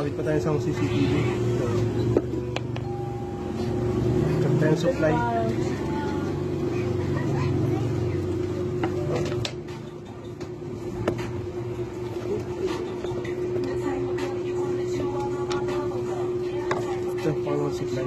nakakabit pa tayo sa CCTV. So, check tayo yung supply. Ito, pangalawang supply.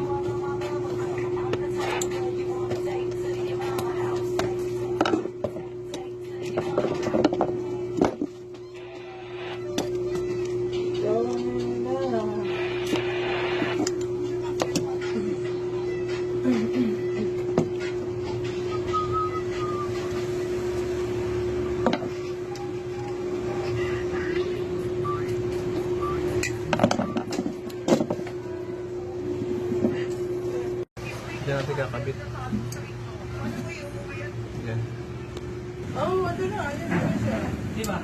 Diyan natin kakabit. Yan. Oo, ito na. Di ba?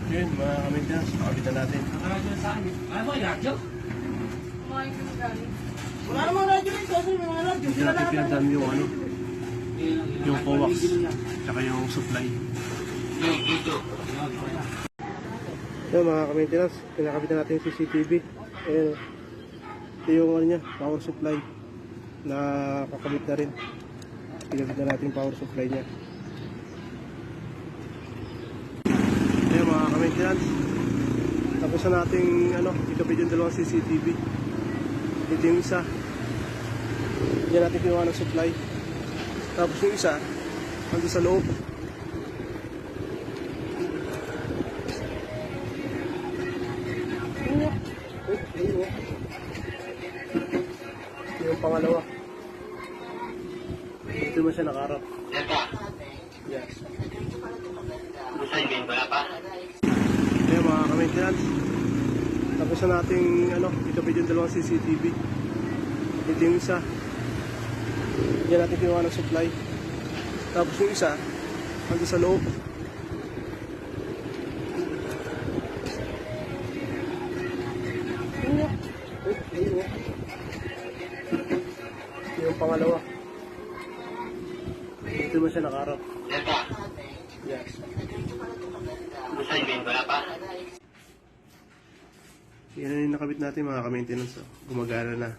Yun, mga ka-maintenance, kakabitan natin. Ano mo, radyo? Wala namang radyo rin. Kasi may mga radyo. Diyan natin pinagdaan yung ano, yung coax, tsaka yung supply. Yan mga ka-maintenance, pinakabitan natin yung CCTV. Ayan, ito yung ano niya, power supply na kakabit na rin. Pinabit na natin yung power supply niya. Ayan mga ka-maintenance, tapos na natin ano, ikabit yung dalawang CCTV. Ito yung isa, diyan natin kinuha ng supply. Tapos yung isa ando sa loob. Yung pangalawa, dito mo siya nakaharap. Yes. Ayan mga ka-maintenance, tapos na natin ano, ikabit yung dalawang CCTV. Ito yung isa, diyan natin kinuha ng supply. Tapos yung isa ando sa loob. Yung pangalawa, dito mo siya nakaharap. Yes. Yan na yung nakabit natin mga ka-maintenance. Gumagana na.